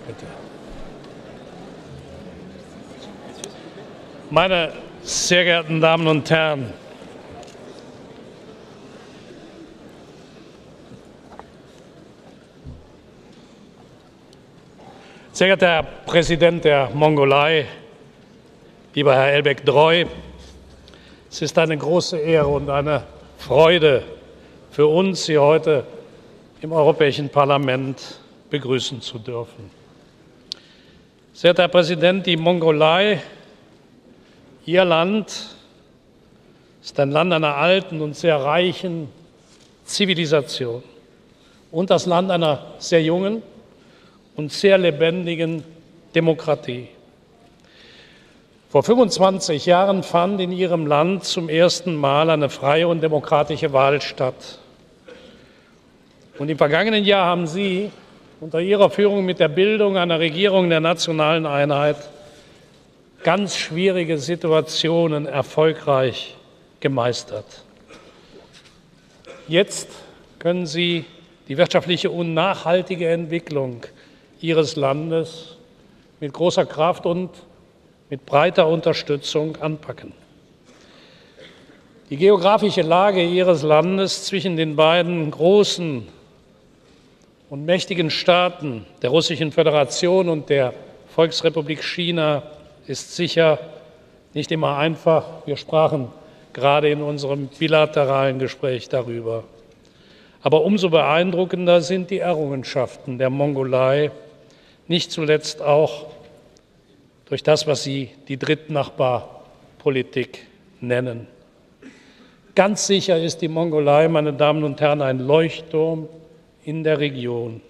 Bitte. Meine sehr geehrten Damen und Herren, sehr geehrter Herr Präsident der Mongolei, lieber Herr Elbэгdorjien, es ist eine große Ehre und eine Freude für uns, Sie heute im Europäischen Parlament begrüßen zu dürfen. Sehr geehrter Herr Präsident, die Mongolei, Ihr Land, ist ein Land einer alten und sehr reichen Zivilisation und das Land einer sehr jungen und sehr lebendigen Demokratie. Vor 25 Jahren fand in Ihrem Land zum ersten Mal eine freie und demokratische Wahl statt. Und im vergangenen Jahr haben Sie unter Ihrer Führung mit der Bildung einer Regierung der nationalen Einheit ganz schwierige Situationen erfolgreich gemeistert. Jetzt können Sie die wirtschaftliche und nachhaltige Entwicklung Ihres Landes mit großer Kraft und mit breiter Unterstützung anpacken. Die geografische Lage Ihres Landes zwischen den beiden großen und mächtigen Staaten der Russischen Föderation und der Volksrepublik China ist sicher nicht immer einfach. Wir sprachen gerade in unserem bilateralen Gespräch darüber. Aber umso beeindruckender sind die Errungenschaften der Mongolei, nicht zuletzt auch durch das, was Sie die Drittnachbarpolitik nennen. Ganz sicher ist die Mongolei, meine Damen und Herren, ein Leuchtturm in der Region.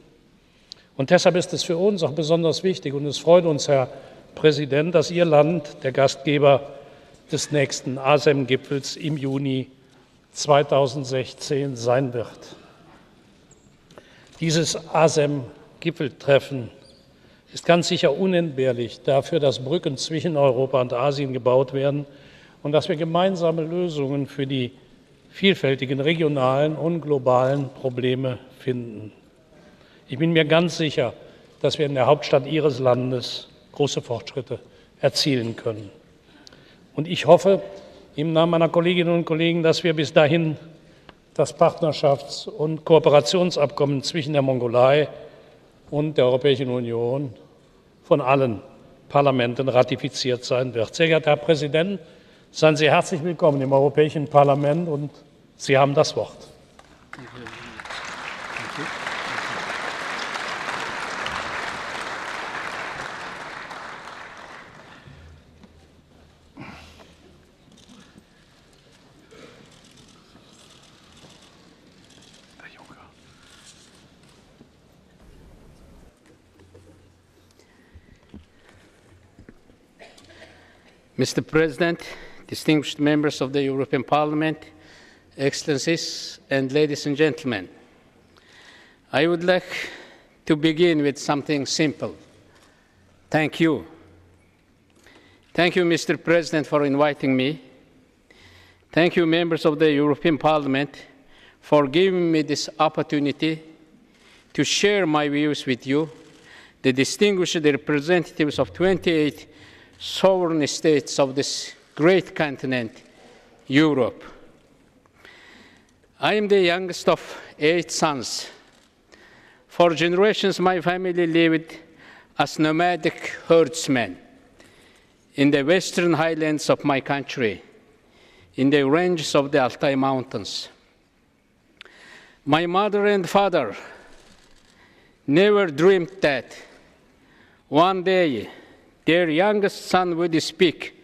Und deshalb ist es für uns auch besonders wichtig, und es freut uns, Herr Präsident, dass Ihr Land der Gastgeber des nächsten ASEM-Gipfels im Juni 2016 sein wird. Dieses ASEM-Gipfeltreffen ist ganz sicher unentbehrlich dafür, dass Brücken zwischen Europa und Asien gebaut werden und dass wir gemeinsame Lösungen für die vielfältigen regionalen und globalen Probleme finden. Ich bin mir ganz sicher, dass wir in der Hauptstadt Ihres Landes große Fortschritte erzielen können. Und ich hoffe im Namen meiner Kolleginnen und Kollegen, dass wir bis dahin das Partnerschafts- und Kooperationsabkommen zwischen der Mongolei und der Europäischen Union von allen Parlamenten ratifiziert sein wird. Sehr geehrter Herr Präsident, seien Sie herzlich willkommen im Europäischen Parlament, und Sie haben das Wort. Mr. President, distinguished members of the European Parliament, Excellencies and ladies and gentlemen, I would like to begin with something simple. Thank you. Thank you, Mr. President, for inviting me. Thank you, members of the European Parliament, for giving me this opportunity to share my views with you, the distinguished representatives of 28 sovereign states of this great continent, Europe. I am the youngest of 8 sons. For generations, my family lived as nomadic herdsmen in the western highlands of my country, in the ranges of the Altai Mountains. My mother and father never dreamed that one day their youngest son would speak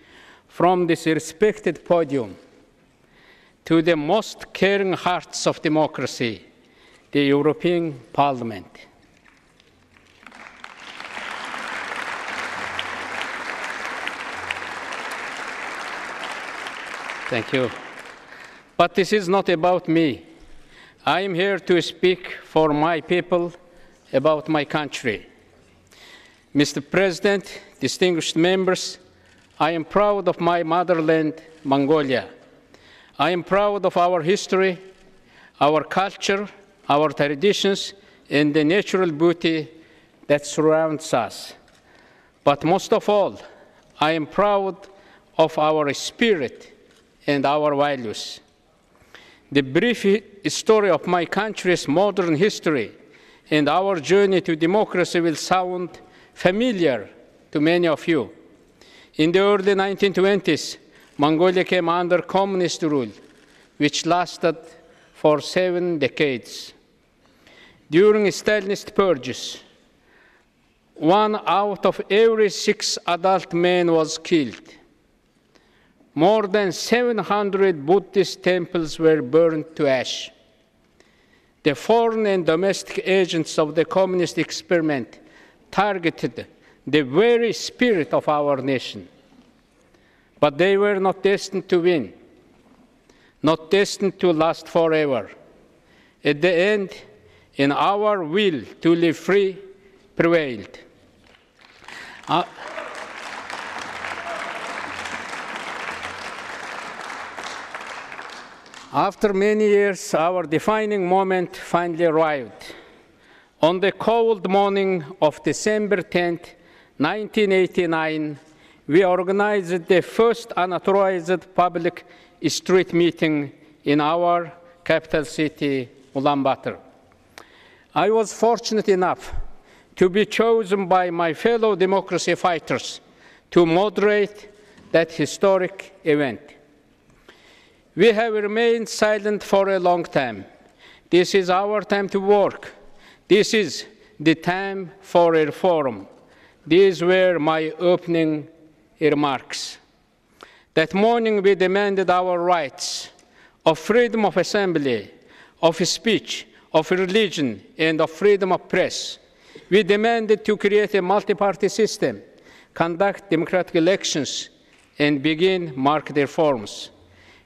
from this respected podium to the most caring hearts of democracy, the European Parliament. Thank you. But this is not about me. I am here to speak for my people, about my country. Mr. President, distinguished members, I am proud of my motherland, Mongolia. I am proud of our history, our culture, our traditions, and the natural beauty that surrounds us. But most of all, I am proud of our spirit and our values. The brief story of my country's modern history and our journey to democracy will sound familiar to many of you. In the early 1920s, Mongolia came under communist rule, which lasted for 7 decades. During Stalinist purges, 1 out of every 6 adult men was killed. More than 700 Buddhist temples were burned to ash. The foreign and domestic agents of the communist experiment targeted the very spirit of our nation. But they were not destined to win, not destined to last forever. At the end, in our will to live free prevailed. After many years, our defining moment finally arrived. On the cold morning of December 10, 1989, we organized the first unauthorized public street meeting in our capital city, Ulaanbaatar. I was fortunate enough to be chosen by my fellow democracy fighters to moderate that historic event. We have remained silent for a long time. This is our time to work. This is the time for reform. These were my opening remarks. That morning we demanded our rights of freedom of assembly, of speech, of religion, and of freedom of press. We demanded to create a multi-party system, conduct democratic elections, and begin market reforms.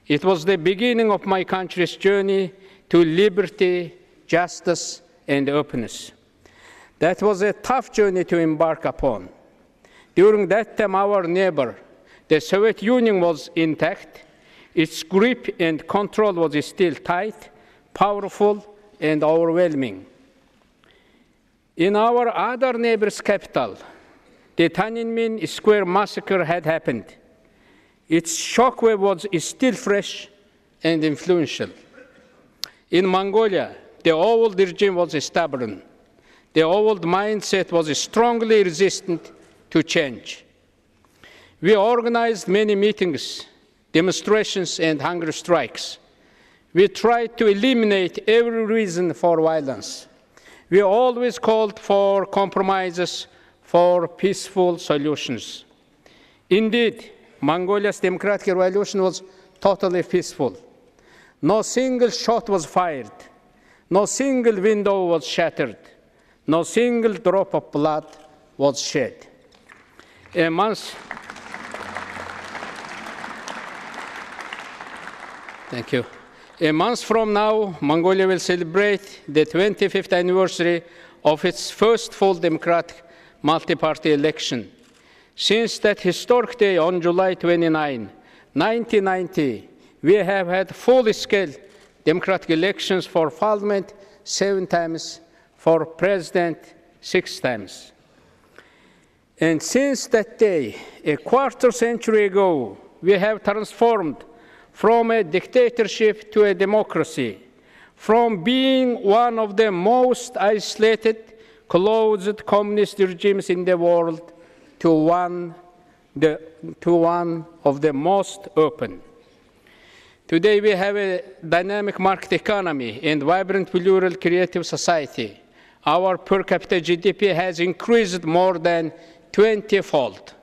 It was the beginning of my country's journey to liberty, justice, and openness. That was a tough journey to embark upon. During that time, our neighbor, the Soviet Union, was intact. Its grip and control was still tight, powerful, and overwhelming. In our other neighbor's capital, the Tiananmen Square massacre had happened. Its shockwave was still fresh and influential. In Mongolia, the old regime was stubborn. The old mindset was strongly resistant to change. We organized many meetings, demonstrations, and hunger strikes. We tried to eliminate every reason for violence. We always called for compromises, for peaceful solutions. Indeed, Mongolia's democratic revolution was totally peaceful. No single shot was fired. No single window was shattered. No single drop of blood was shed. A month from now, Mongolia will celebrate the 25th anniversary of its first full democratic multi-party election. Since that historic day on July 29, 1990, we have had full-scale democratic elections for parliament 7 times, for president 6 times. And since that day, a quarter century ago, we have transformed from a dictatorship to a democracy, from being one of the most isolated, closed communist regimes in the world to one of the most open. Today we have a dynamic market economy and vibrant, plural, creative society. Our per capita GDP has increased more than 20-fold.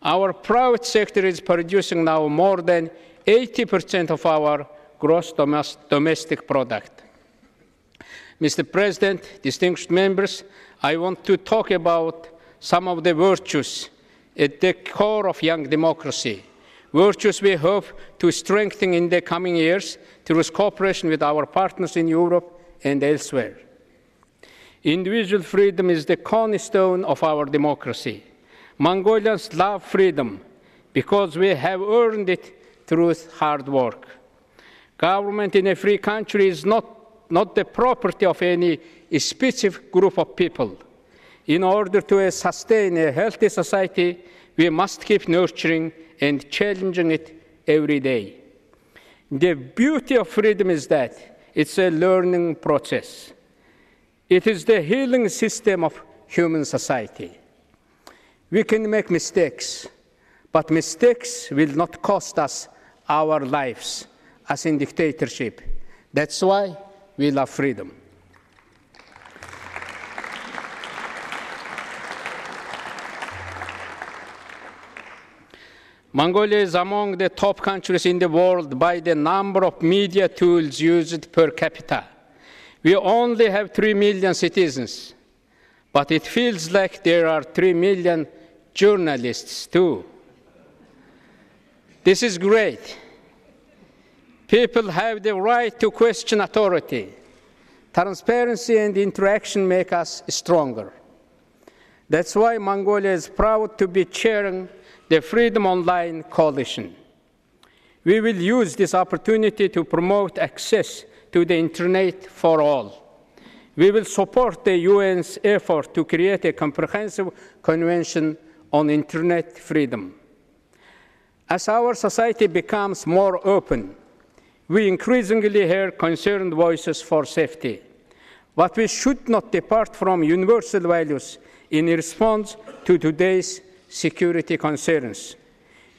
Our private sector is producing now more than 80% of our gross domestic product. Mr. President, distinguished members, I want to talk about some of the virtues at the core of young democracy, virtues we hope to strengthen in the coming years through cooperation with our partners in Europe and elsewhere. Individual freedom is the cornerstone of our democracy. Mongolians love freedom because we have earned it through hard work. Government in a free country is not the property of any specific group of people. In order to sustain a healthy society, we must keep nurturing and challenging it every day. The beauty of freedom is that it's a learning process. It is the healing system of human society. We can make mistakes, but mistakes will not cost us our lives, as in dictatorship. That's why we love freedom. Mongolia is among the top countries in the world by the number of media tools used per capita. We only have 3 million citizens, but it feels like there are 3 million journalists too. This is great. People have the right to question authority. Transparency and interaction make us stronger. That's why Mongolia is proud to be chairing the Freedom Online Coalition. We will use this opportunity to promote access to the Internet for all. We will support the UN's effort to create a comprehensive convention on Internet freedom. As our society becomes more open, we increasingly hear concerned voices for safety. But we should not depart from universal values in response to today's security concerns.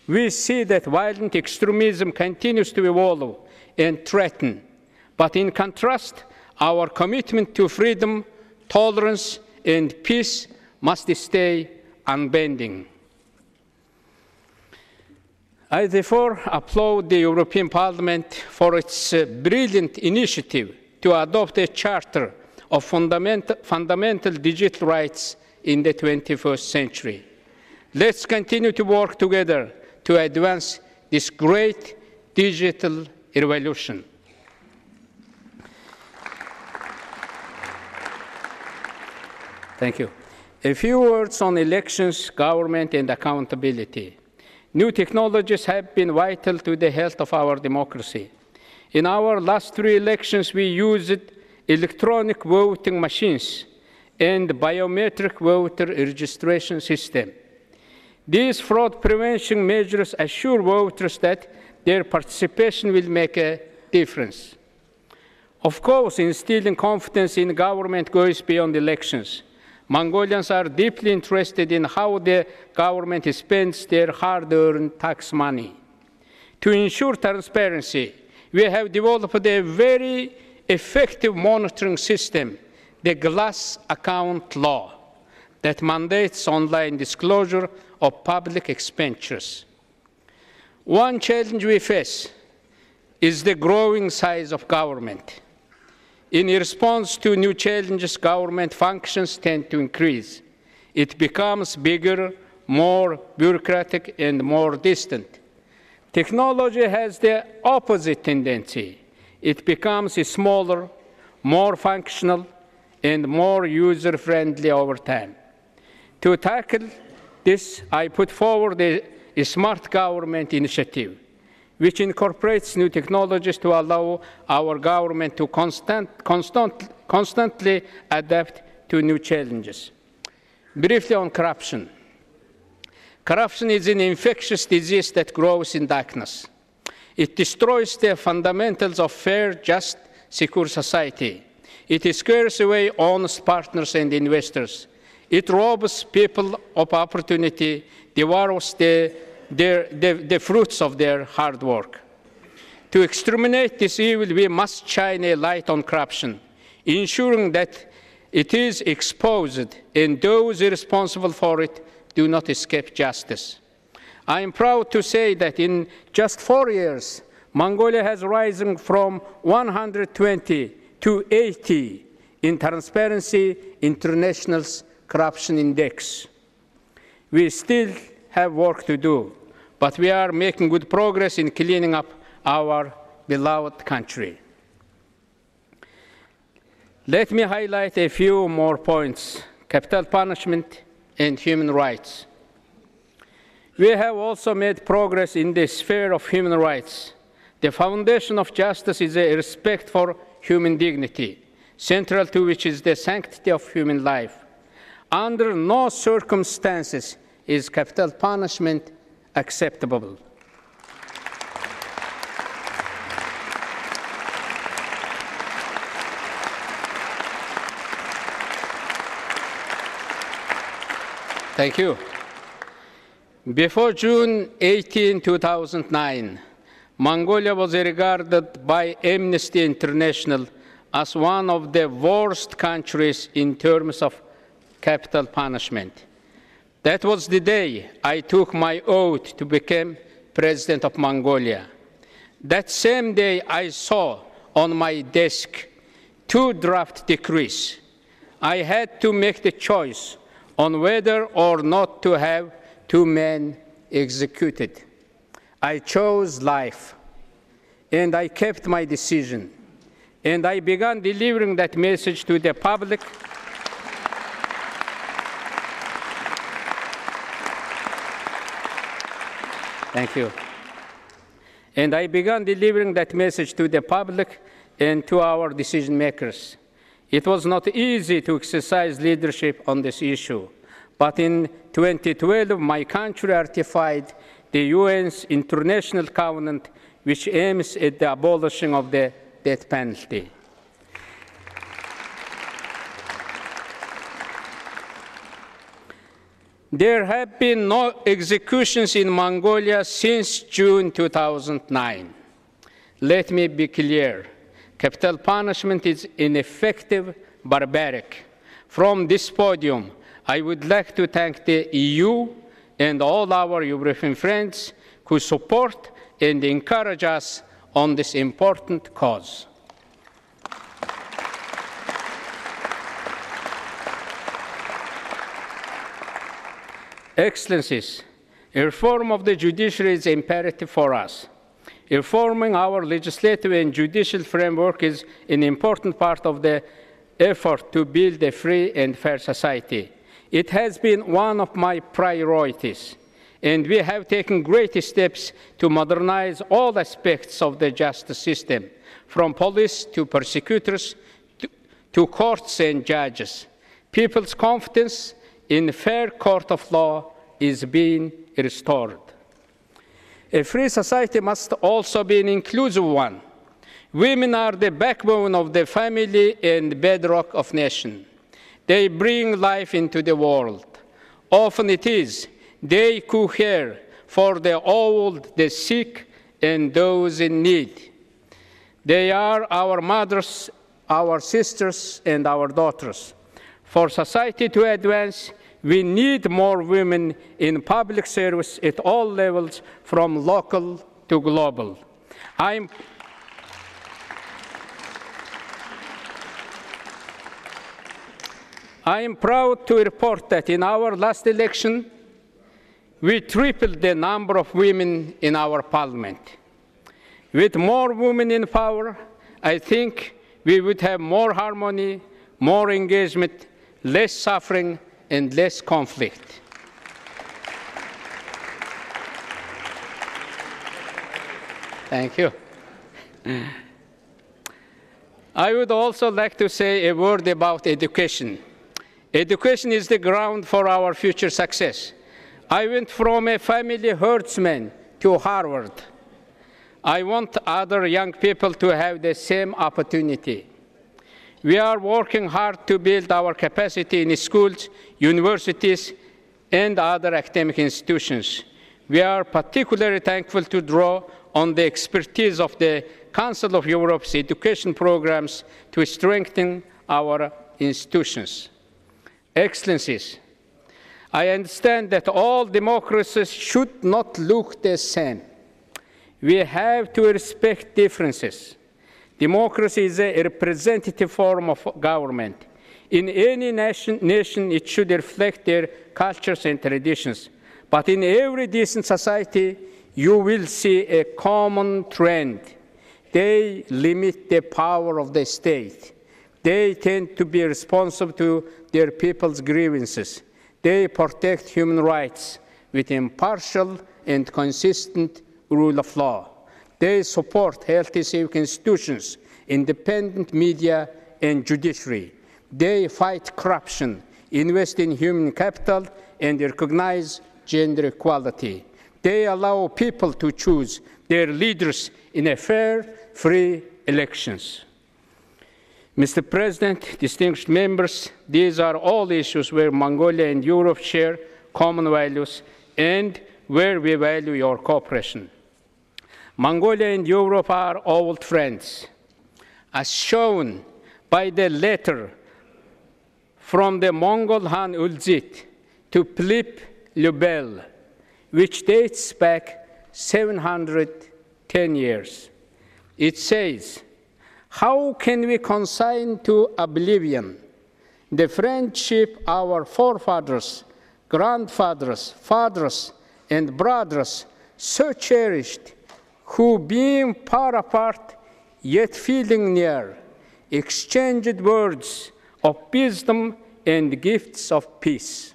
We see that violent extremism continues to evolve and threaten, but in contrast, our commitment to freedom, tolerance, and peace must stay unbending. I therefore applaud the European Parliament for its brilliant initiative to adopt a charter of fundamental digital rights in the 21st century. Let's continue to work together to advance this great digital revolution. Thank you. A few words on elections, government, and accountability. New technologies have been vital to the health of our democracy. In our last 3 elections, we used electronic voting machines and biometric voter registration system. These fraud prevention measures assure voters that their participation will make a difference. Of course, instilling confidence in government goes beyond elections. Mongolians are deeply interested in how the government spends their hard-earned tax money. To ensure transparency, we have developed a very effective monitoring system, the Glass Account Law, that mandates online disclosure of public expenditures. One challenge we face is the growing size of government. In response to new challenges, government functions tend to increase. It becomes bigger, more bureaucratic, and more distant. Technology has the opposite tendency. It becomes smaller, more functional, and more user-friendly over time. To tackle this, I put forward a Smart Government initiative, which incorporates new technologies to allow our government to constantly adapt to new challenges. Briefly on corruption. Corruption is an infectious disease that grows in darkness. It destroys the fundamentals of fair, just, secure society. It scares away honest partners and investors. It robs people of opportunity, devours the fruits of their hard work. To exterminate this evil, we must shine a light on corruption, ensuring that it is exposed and those responsible for it do not escape justice. I am proud to say that in just 4 years, Mongolia has risen from 120 to 80 in Transparency International's Corruption Index. We still have work to do, but we are making good progress in cleaning up our beloved country. Let me highlight a few more points: capital punishment and human rights. We have also made progress in the sphere of human rights. The foundation of justice is a respect for human dignity, central to which is the sanctity of human life. Under no circumstances is capital punishment acceptable. Thank you. Before June 18, 2009, Mongolia was regarded by Amnesty International as one of the worst countries in terms of capital punishment. That was the day I took my oath to become President of Mongolia. That same day I saw on my desk 2 draft decrees. I had to make the choice on whether or not to have 2 men executed. I chose life, and I kept my decision, and I began delivering that message to the public. Thank you. And I began delivering that message to the public and to our decision makers. It was not easy to exercise leadership on this issue, but in 2012, my country ratified the UN's international covenant, which aims at the abolishing of the death penalty. There have been no executions in Mongolia since June 2009. Let me be clear. Capital punishment is ineffective, barbaric. From this podium, I would like to thank the EU and all our European friends who support and encourage us on this important cause. Excellencies, reform of the judiciary is imperative for us. Reforming our legislative and judicial framework is an important part of the effort to build a free and fair society. It has been one of my priorities, and we have taken great steps to modernize all aspects of the justice system, from police to prosecutors to courts and judges. People's confidence in a fair court of law is being restored. A free society must also be an inclusive one. Women are the backbone of the family and bedrock of nation. They bring life into the world. Often it is they who care for the old, the sick, and those in need. They are our mothers, our sisters, and our daughters. For society to advance, we need more women in public service at all levels, from local to global. I am proud to report that in our last election, we tripled the number of women in our parliament. With more women in power, I think we would have more harmony, more engagement, less suffering, and less conflict. Thank you. I would also like to say a word about education. Education is the ground for our future success. I went from a family herdsman to Harvard. I want other young people to have the same opportunity. We are working hard to build our capacity in schools, universities, and other academic institutions. We are particularly thankful to draw on the expertise of the Council of Europe's education programs to strengthen our institutions. Excellencies, I understand that all democracies should not look the same. We have to respect differences. Democracy is a representative form of government. In any nation, it should reflect their cultures and traditions. But in every decent society, you will see a common trend. They limit the power of the state. They tend to be responsive to their people's grievances. They protect human rights with impartial and consistent rule of law. They support healthy civic institutions, independent media, and judiciary. They fight corruption, invest in human capital, and recognize gender equality. They allow people to choose their leaders in a fair, free elections. Mr. President, distinguished members, these are all issues where Mongolia and Europe share common values and where we value your cooperation. Mongolia and Europe are old friends, as shown by the letter from the Mongol Han Ulzit to Philippe le Bel, which dates back 710 years. It says, "How can we consign to oblivion the friendship our forefathers, grandfathers, fathers, and brothers so cherished, who, being far apart, yet feeling near, exchanged words of wisdom and gifts of peace."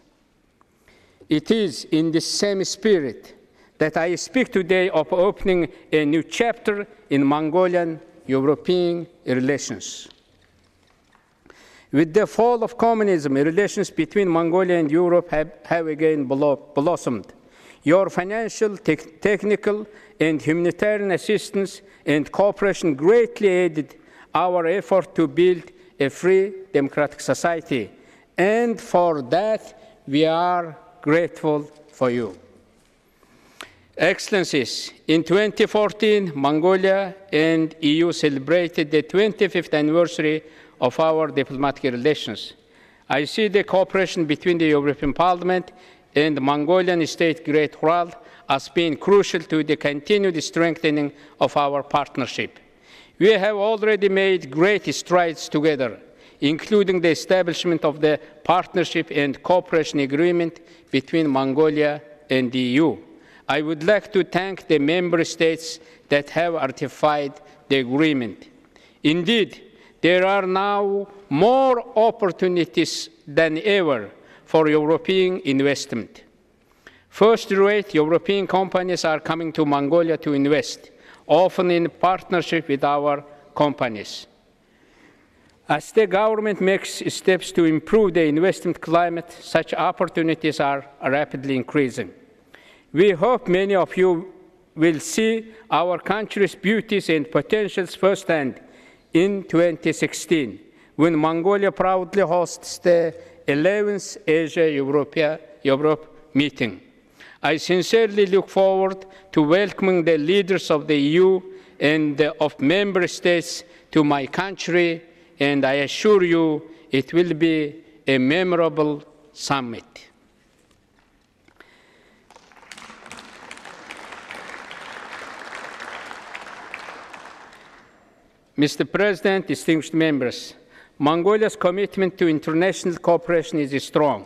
It is in the same spirit that I speak today of opening a new chapter in Mongolian-European relations. With the fall of communism, relations between Mongolia and Europe have again blossomed. Your financial, technical, and humanitarian assistance and cooperation greatly aided our effort to build a free, democratic society, and for that we are grateful for you. Excellencies, in 2014, Mongolia and EU celebrated the 25th anniversary of our diplomatic relations. I see the cooperation between the European Parliament and the Mongolian State Great Khural as being crucial to the continued strengthening of our partnership. We have already made great strides together, including the establishment of the Partnership and Cooperation Agreement between Mongolia and the EU. I would like to thank the member states that have ratified the agreement. Indeed, there are now more opportunities than ever for European investment. First-rate European companies are coming to Mongolia to invest, often in partnership with our companies. As the government makes steps to improve the investment climate, such opportunities are rapidly increasing. We hope many of you will see our country's beauties and potentials firsthand in 2016, when Mongolia proudly hosts the 11th Asia-Europe meeting. I sincerely look forward to welcoming the leaders of the EU and of member states to my country, and I assure you it will be a memorable summit. Mr. President, distinguished members, Mongolia's commitment to international cooperation is strong.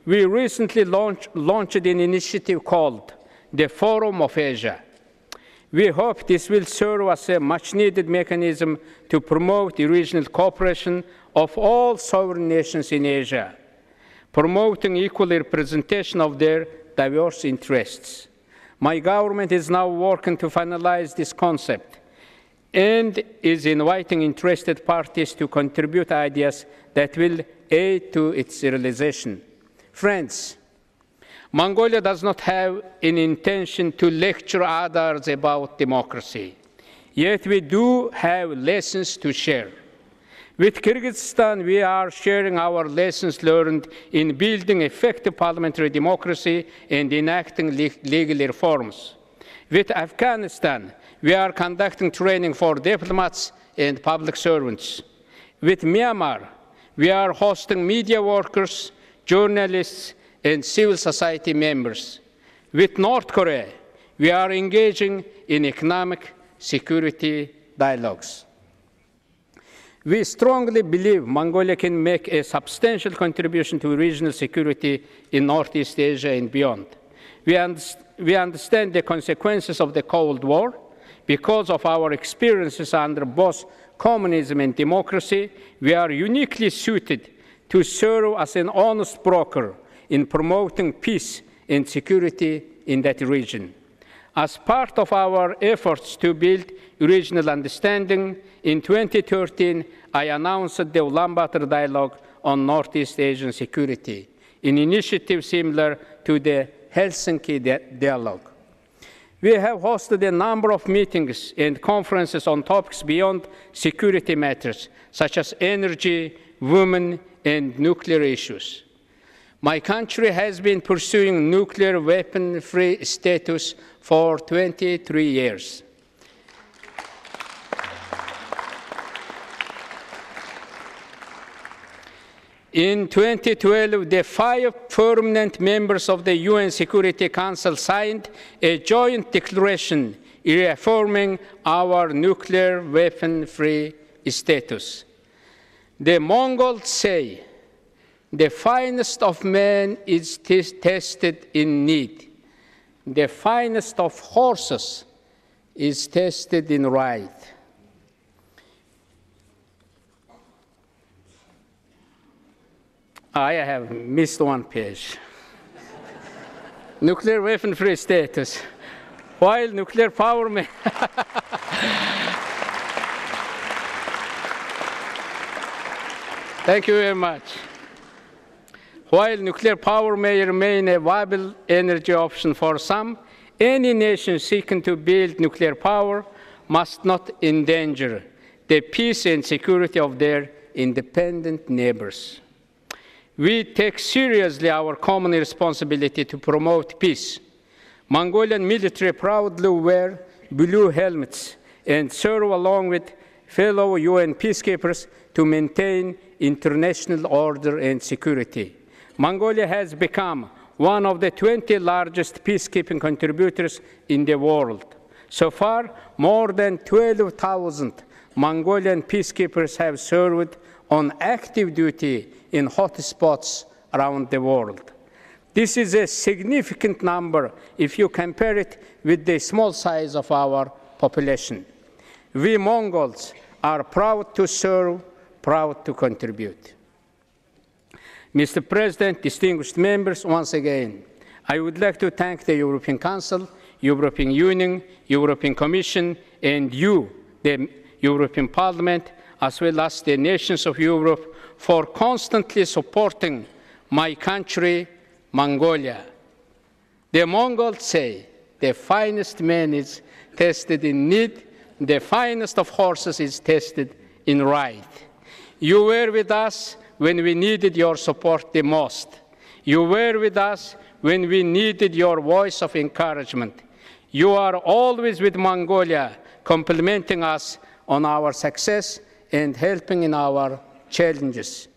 We recently launched an initiative called the Forum of Asia. We hope this will serve as a much-needed mechanism to promote the regional cooperation of all sovereign nations in Asia, promoting equal representation of their diverse interests. My government is now working to finalize this concept and is inviting interested parties to contribute ideas that will aid to its realization. Friends, Mongolia does not have an intention to lecture others about democracy, yet we do have lessons to share. With Kyrgyzstan, we are sharing our lessons learned in building effective parliamentary democracy and enacting legal reforms. With Afghanistan, we are conducting training for diplomats and public servants. With Myanmar, we are hosting media workers, journalists, and civil society members. With North Korea, we are engaging in economic security dialogues. We strongly believe Mongolia can make a substantial contribution to regional security in Northeast Asia and beyond. We understand the consequences of the Cold War. Because of our experiences under both communism and democracy, we are uniquely suited to serve as an honest broker in promoting peace and security in that region. As part of our efforts to build regional understanding, in 2013, I announced the Ulaanbaatar Dialogue on Northeast Asian security, an initiative similar to the Helsinki Dialogue. We have hosted a number of meetings and conferences on topics beyond security matters, such as energy, women, and nuclear issues. My country has been pursuing nuclear weapon-free status for 23 years. In 2012, the 5 permanent members of the UN Security Council signed a joint declaration reaffirming our nuclear weapon-free status. The Mongols say, the finest of men is tested in need. The finest of horses is tested in ride. I have missed one page. Nuclear weapon-free status. While nuclear power may... Thank you very much. While nuclear power may remain a viable energy option for some, any nation seeking to build nuclear power must not endanger the peace and security of their independent neighbors. We take seriously our common responsibility to promote peace. Mongolian military proudly wear blue helmets and serve along with fellow UN peacekeepers to maintain international order and security. Mongolia has become one of the 20 largest peacekeeping contributors in the world. So far, more than 12,000 Mongolian peacekeepers have served on active duty in hotspots around the world. This is a significant number if you compare it with the small size of our population. We Mongols are proud to serve, proud to contribute. Mr. President, distinguished members, once again, I would like to thank the European Council, European Union, European Commission, and you, the European Parliament, as well as the nations of Europe, for constantly supporting my country, Mongolia. The Mongols say, the finest man is tested in need, the finest of horses is tested in ride. You were with us when we needed your support the most. You were with us when we needed your voice of encouragement. You are always with Mongolia, complimenting us on our success and helping in our challenges.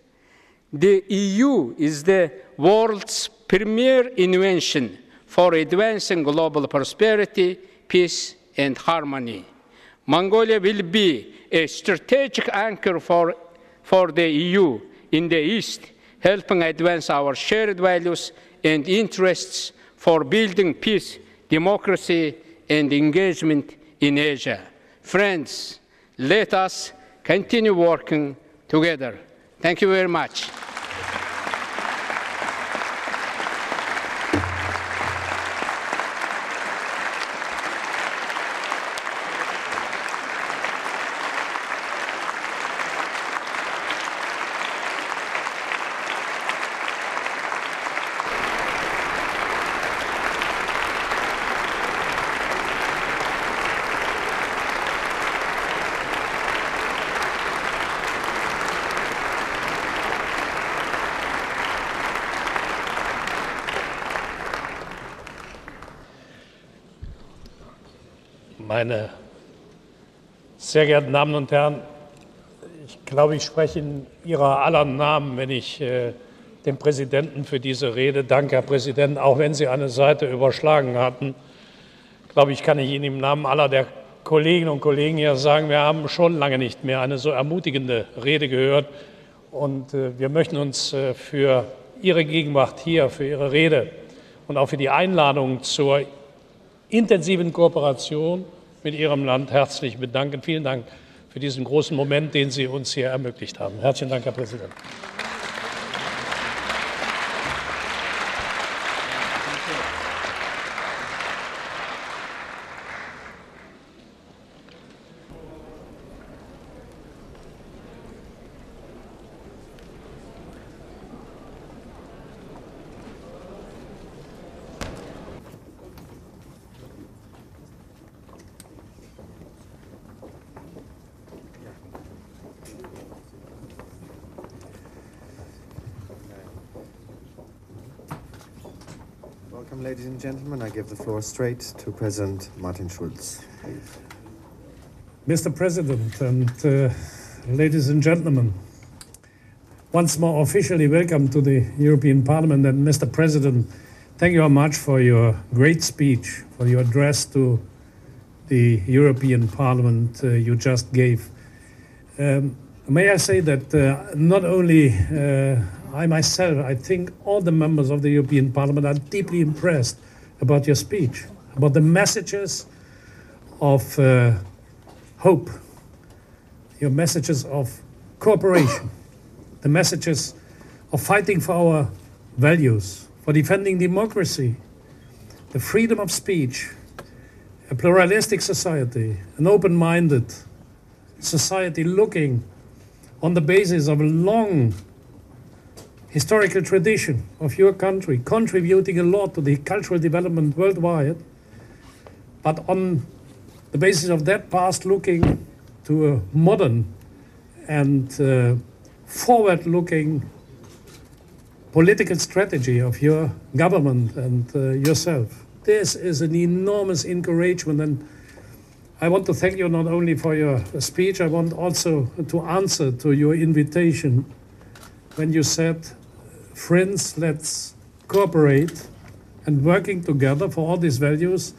The EU is the world's premier invention for advancing global prosperity, peace, and harmony. Mongolia will be a strategic anchor for the EU in the East, helping advance our shared values and interests for building peace, democracy, and engagement in Asia. Friends, let us continue working together. Thank you very much. Meine sehr geehrten Damen und Herren, ich glaube, ich spreche in Ihrer aller Namen, wenn ich dem Präsidenten für diese Rede danke, Herr Präsident, auch wenn Sie eine Seite überschlagen hatten. Glaube ich, kann ich Ihnen im Namen aller der Kolleginnen und Kollegen hier sagen, wir haben schon lange nicht mehr eine so ermutigende Rede gehört. Und wir möchten uns für Ihre Gegenwart hier, für Ihre Rede und auch für die Einladung zur intensiven Kooperation mit Ihrem Land herzlich bedanken. Vielen Dank für diesen großen Moment, den Sie uns hier ermöglicht haben. Herzlichen Dank, Herr Präsident. Welcome, ladies and gentlemen. I give the floor straight to President Martin Schulz, please. Mr. President and ladies and gentlemen, once more officially welcome to the European Parliament. And Mr. President, thank you very much for your great speech, for your address to the European Parliament you just gave. May I say that not only I myself, I think all the members of the European Parliament are deeply impressed about your speech, about the messages of hope, your messages of cooperation, the messages of fighting for our values, for defending democracy, the freedom of speech, a pluralistic society, an open-minded society looking on the basis of a long historical tradition of your country, contributing a lot to the cultural development worldwide, but on the basis of that past looking to a modern and forward-looking political strategy of your government and yourself. This is an enormous encouragement, and I want to thank you not only for your speech, I want also to answer to your invitation when you said, friends, let's cooperate and working together for all these values.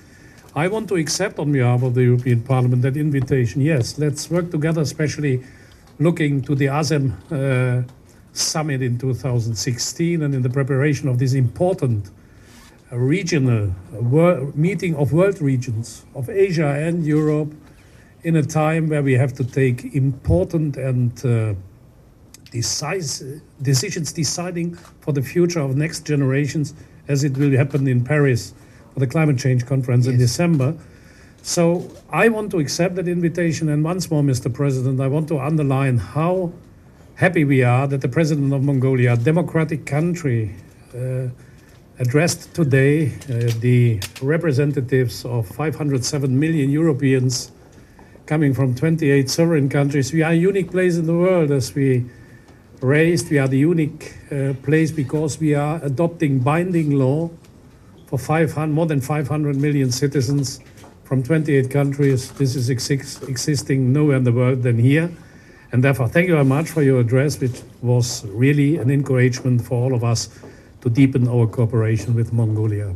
I want to accept on behalf of the European Parliament that invitation. Yes, let's work together, especially looking to the ASEM summit in 2016 and in the preparation of this important regional meeting of world regions, of Asia and Europe, in a time where we have to take important and decisions deciding for the future of next generations, as it will happen in Paris for the climate change conference in December. So I want to accept that invitation, and once more, Mr. President, I want to underline how happy we are that the President of Mongolia, a democratic country, addressed today the representatives of 507 million Europeans coming from 28 sovereign countries. We are a unique place in the world, as we raised. We are the unique place because we are adopting binding law for more than 500 million citizens from 28 countries. This is existing nowhere in the world than here. And therefore, thank you very much for your address, which was really an encouragement for all of us to deepen our cooperation with Mongolia.